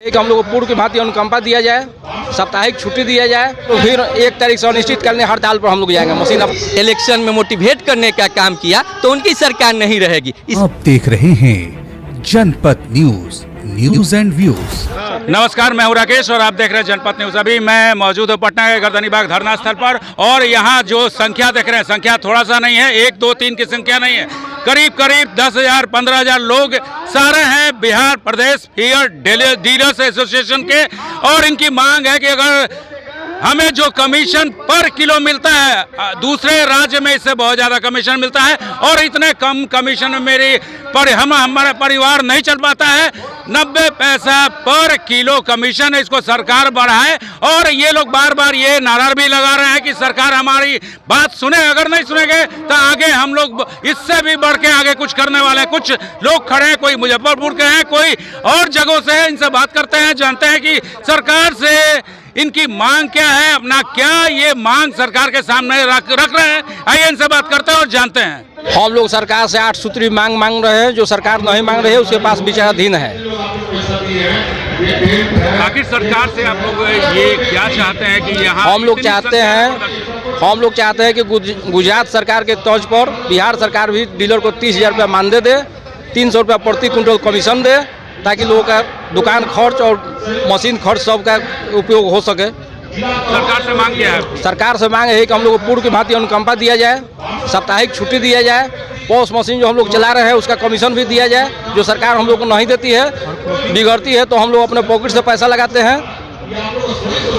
एक हम लोग को पूर्व की भांति अनुकंपा दिया जाए, साप्ताहिक छुट्टी दिया जाए, तो फिर 1 तारीख से अनिश्चित करने हड़ताल पर हम लोग जाएंगे। मशीन इलेक्शन में मोटिवेट करने का काम किया तो उनकी सरकार नहीं रहेगी। आप देख रहे हैं जनपद न्यूज, न्यूज एंड व्यूज। नमस्कार, मैं हूं राकेश और आप देख रहे हैं जनपद न्यूज। अभी मैं मौजूद हूं पटना के गर्दनीबाग धरना स्थल पर और यहां जो संख्या देख रहे हैं, संख्या थोड़ा सा नहीं है, 1, 2, 3 की संख्या नहीं है, करीब 10,000 15,000 लोग सारे हैं बिहार प्रदेश फेयर डीलर्स एसोसिएशन के। और इनकी मांग है कि अगर हमें जो कमीशन पर किलो मिलता है, दूसरे राज्य में इससे बहुत ज़्यादा कमीशन मिलता है और इतने कम कमीशन में हमारा परिवार नहीं चल पाता है। 90 पैसा पर किलो कमीशन है, इसको सरकार बढ़ाए। और ये लोग बार बार ये नारा भी लगा रहे हैं कि सरकार हमारी बात सुने, अगर नहीं सुनेंगे तो आगे हम लोग इससे भी बढ़ के आगे कुछ करने वाले हैं। कुछ लोग खड़े हैं, कोई मुजफ्फरपुर के हैं, कोई और जगहों से है, इनसे बात करते हैं, जानते हैं कि सरकार से इनकी मांग क्या है, अपना क्या ये मांग सरकार के सामने रख रहे हैं। आइए इनसे बात करते हैं और जानते हैं। हम लोग सरकार से 8 सूत्री मांग रहे हैं, जो सरकार नहीं मांग रही है उसके पास विचाराधीन है। आखिर सरकार से आप लोग ये क्या चाहते हैं कि यहाँ हम लोग चाहते हैं कि गुजरात सरकार के तर्ज पर बिहार सरकार भी डीलर को 30,000 रुपया मानदेय दे, 300 रुपया प्रति क्विंटल कमीशन दे, ताकि लोगों का दुकान खर्च और मशीन खर्च सब का उपयोग हो सके। सरकार से मांग क्या है? सरकार से मांग है कि हम लोग को पूर्व की भांति अनुकंपा दिया जाए, साप्ताहिक छुट्टी दिया जाए, पॉस मशीन जो हम लोग चला रहे हैं उसका कमीशन भी दिया जाए। जो सरकार हम लोग को नहीं देती है, बिगड़ती है, तो हम लोग अपने पॉकेट से पैसा लगाते हैं।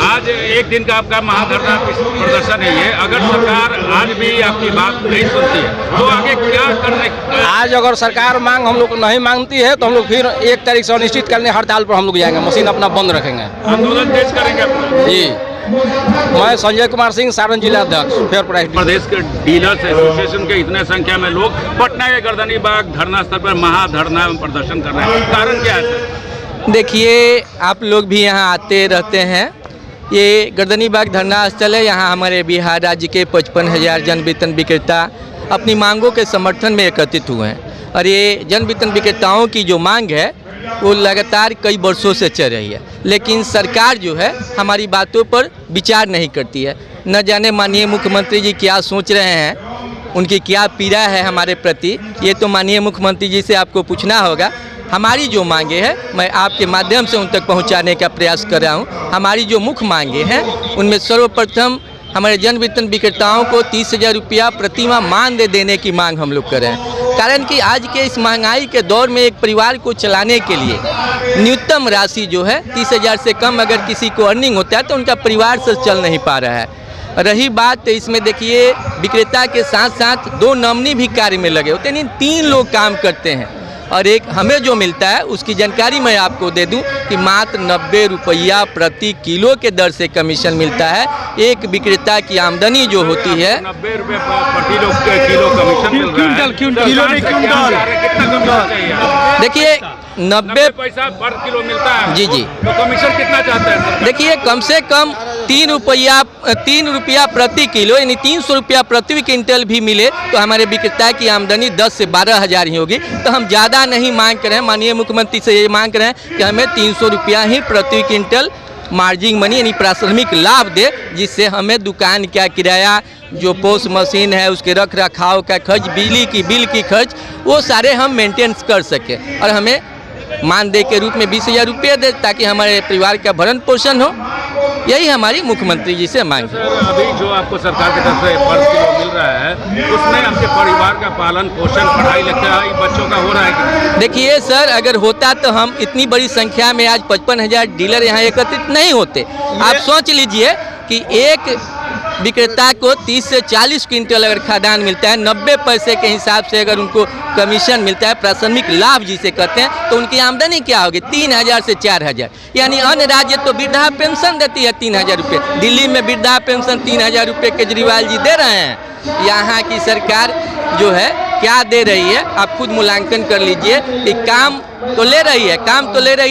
आज एक दिन का आपका महाधरना प्रदर्शन है, अगर सरकार आज भी आपकी बात नहीं सुनती है तो आगे क्या करने? आज अगर सरकार मांग हम लोग को नहीं मांगती है तो हम लोग फिर 1 तारीख से अनिश्चित करने हड़ताल पर हम लोग जाएंगे, मशीन अपना बंद रखेंगे, आंदोलन तेज करेंगे अपना। जी, मैं संजय कुमार सिंह, सारण जिला अध्यक्ष फेयर प्राइस प्रदेश के डीलर्स एसोसिएशन के इतने संख्या में लोग पटना के गर्दनीबाग धरना स्थल पर महाधरना प्रदर्शन कर रहे हैं, कारण क्या है? देखिए, आप लोग भी यहाँ आते रहते हैं। ये गर्दनीबाग धरना स्थल है। यहाँ हमारे बिहार राज्य के 55,000 जन वितरण विक्रेता अपनी मांगों के समर्थन में एकत्रित हुए हैं। और ये जन वितरण विक्रेताओं की जो मांग है वो लगातार कई वर्षों से चल रही है, लेकिन सरकार जो है हमारी बातों पर विचार नहीं करती है। न जाने माननीय मुख्यमंत्री जी क्या सोच रहे हैं, उनकी क्या पीड़ा है हमारे प्रति, ये तो माननीय मुख्यमंत्री जी से आपको पूछना होगा। हमारी जो मांगे हैं मैं आपके माध्यम से उन तक पहुंचाने का प्रयास कर रहा हूं। हमारी जो मुख्य मांगे हैं उनमें सर्वप्रथम हमारे जन वितरण विक्रेताओं को 30,000 रुपया प्रतिमाह मानदेय देने की मांग हम लोग कर रहे हैं। कारण कि आज के इस महंगाई के दौर में एक परिवार को चलाने के लिए न्यूनतम राशि जो है 30,000 से कम अगर किसी को अर्निंग होता है तो उनका परिवार से चल नहीं पा रहा है। रही बात इसमें, देखिए, विक्रेता के साथ साथ 2 नॉमिनी भी कार्य में लगे होते हैं, 3 लोग काम करते हैं। और एक हमें जो मिलता है उसकी जानकारी मैं आपको दे दूं कि मात्र 90 रुपया प्रति किलो के दर से कमीशन मिलता है। एक विक्रेता की आमदनी जो होती है 90 रुपये प्रति किलो कमीशन मिल रहा है। देखिए, 90 पैसा पर किलो मिलता है। जी जी, तो कमीशन कितना चाहते हैं? देखिए, कम से कम 3 रुपया प्रति किलो यानी 300 रुपया प्रति क्विंटल भी मिले तो हमारे विक्रेता की आमदनी 10 से 12,000 ही होगी। तो हम ज़्यादा नहीं मांग कर रहे हैं, माननीय मुख्यमंत्री से ये मांग कर रहे हैं कि हमें 300 रुपया ही प्रति क्विंटल मार्जिन मनी यानी प्राथमिक लाभ दे, जिससे हमें दुकान का किराया, जो पोस मशीन है उसके रख रखाव का खर्च, बिजली की बिल की खर्च, वो सारे हम मेंटेनेंस कर सकें और हमें मानदेय के रूप में 20,000 रुपये दे, ताकि हमारे परिवार का भरण पोषण हो। यही हमारी मुख्यमंत्री जी से मांग है। अभी जो आपको सरकार की तरफ से पर किलो मिल रहा है उसमें आपके परिवार का पालन पोषण, पढ़ाई लिखाई बच्चों का हो रहा है? देखिए सर, अगर होता तो हम इतनी बड़ी संख्या में आज 55,000 डीलर यहाँ एकत्रित नहीं होते। आप सोच लीजिए कि एक विक्रेता को 30 से 40 क्विंटल अगर खाद्यान्न मिलता है, 90 पैसे के हिसाब से अगर उनको कमीशन मिलता है, प्राथमिक लाभ जिसे कहते हैं, तो उनकी आमदनी क्या होगी? 3,000 से 4,000। यानी अन्य राज्य तो वृद्धा पेंशन देती है 3,000 रुपये। दिल्ली में वृद्धा पेंशन 3,000 रुपये केजरीवाल जी दे रहे हैं। यहाँ की सरकार जो है क्या दे रही है, आप खुद मूल्यांकन कर लीजिए कि काम तो ले रही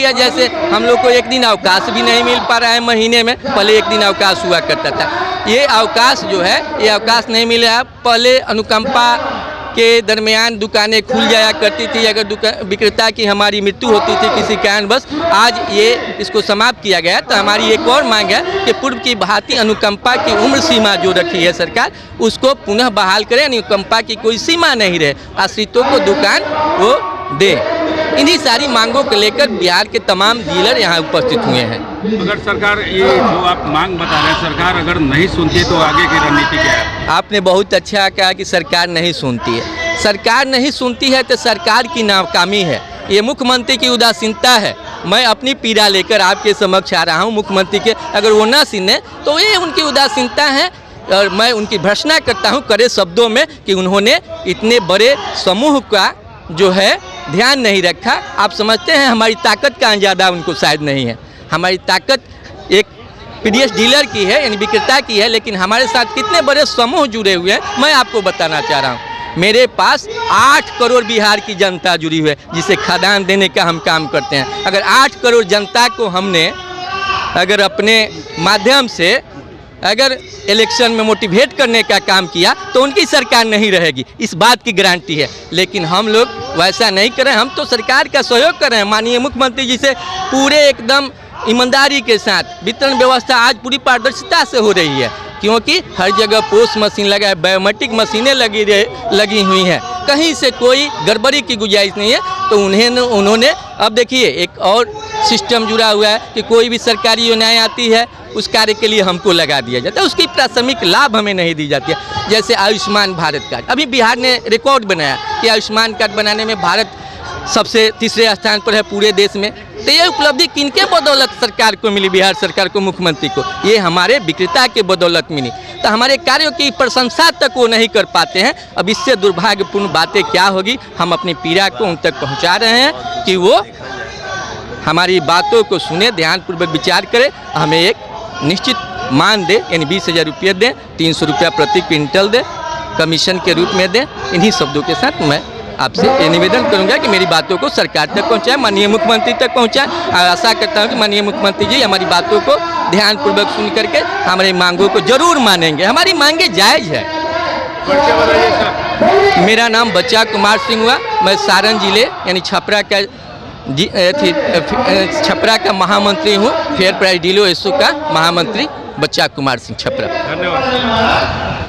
है, जैसे हम लोग को एक दिन अवकाश भी नहीं मिल पा रहा है महीने में। पहले एक दिन अवकाश हुआ करता था, ये अवकाश जो है ये अवकाश नहीं मिला है। पहले अनुकंपा के दरमियान दुकानें खुल जाया करती थी। अगर विक्रेता की हमारी मृत्यु होती थी किसी कारणवश, आज ये इसको समाप्त किया गया। तो हमारी एक और मांग है कि पूर्व की भांति अनुकंपा की उम्र सीमा जो रखी है सरकार, उसको पुनः बहाल करें। अनुकंपा की कोई सीमा नहीं रहे, आश्रितों को दुकान वो दे। इन्हीं सारी मांगों को लेकर बिहार के तमाम डीलर यहाँ उपस्थित हुए हैं। अगर सरकार ये जो आप मांग बता रहे हैं, सरकार अगर नहीं सुनती है तो आगे की रणनीति क्या है? आपने बहुत अच्छा कहा कि सरकार नहीं सुनती है। सरकार नहीं सुनती है तो सरकार की नाकामी है, ये मुख्यमंत्री की उदासीनता है। मैं अपनी पीड़ा लेकर आपके समक्ष आ रहा हूँ। मुख्यमंत्री के अगर वो ना सुने तो ये उनकी उदासीनता है, और मैं उनकी भर्त्सना करता हूँ कड़े शब्दों में कि उन्होंने इतने बड़े समूह का जो है ध्यान नहीं रखा। आप समझते हैं हमारी ताकत का अंदाजा उनको शायद नहीं है। हमारी ताकत एक पीडीएस डीलर की है, यानी विक्रेता की है, लेकिन हमारे साथ कितने बड़े समूह जुड़े हुए हैं मैं आपको बताना चाह रहा हूँ। मेरे पास 8 करोड़ बिहार की जनता जुड़ी हुई है, जिसे खादान देने का हम काम करते हैं। अगर 8 करोड़ जनता को हमने अगर अपने माध्यम से अगर इलेक्शन में मोटिवेट करने का काम किया तो उनकी सरकार नहीं रहेगी, इस बात की गारंटी है। लेकिन हम लोग वैसा नहीं कर रहे हैं, हम तो सरकार का सहयोग कर रहे हैं। माननीय मुख्यमंत्री जी से पूरे एकदम ईमानदारी के साथ वितरण व्यवस्था आज पूरी पारदर्शिता से हो रही है, क्योंकि हर जगह पोस्ट मशीन लगा है, बायोमेट्रिक मशीनें लगी हुई हैं, कहीं से कोई गड़बड़ी की गुंजाइश नहीं है। तो उन्होंने अब देखिए एक और सिस्टम जुड़ा हुआ है कि कोई भी सरकारी योजनाएं आती है उस कार्य के लिए हमको लगा दिया जाता है, उसकी प्राथमिक लाभ हमें नहीं दी जाती है। जैसे आयुष्मान भारत कार्ड, अभी बिहार ने रिकॉर्ड बनाया कि आयुष्मान कार्ड बनाने में भारत सबसे तीसरे स्थान पर है पूरे देश में। तो ये उपलब्धि किनके बदौलत सरकार को मिली, बिहार सरकार को, मुख्यमंत्री को? ये हमारे विक्रेता के बदौलत मिली। तो हमारे कार्यों की प्रशंसा तक वो नहीं कर पाते हैं। अब इससे दुर्भाग्यपूर्ण बातें क्या होगी, हम अपनी पीड़ा को उन तक पहुँचा रहे हैं कि वो हमारी बातों को सुने, ध्यानपूर्वक विचार करें, हमें एक निश्चित मान दे, यानी 20,000 रुपये दें, 300 रुपया प्रति क्विंटल दें, कमीशन के रूप में दें। इन्हीं शब्दों के साथ मैं आपसे ये निवेदन करूंगा कि मेरी बातों को सरकार तक पहुंचाएं, माननीय मुख्यमंत्री तक पहुंचाएं। आशा करता हूं कि माननीय मुख्यमंत्री जी हमारी बातों को ध्यानपूर्वक सुन करके हमारी मांगों को जरूर मानेंगे। हमारी मांगे जायज़ है। मेरा नाम बच्चा कुमार सिंह हुआ, मैं सारण जिले यानी छपरा का महामंत्री हूँ। फेयर प्राइस डीलर एसो का महामंत्री बच्चा कुमार सिंह, छपरा। धन्यवाद।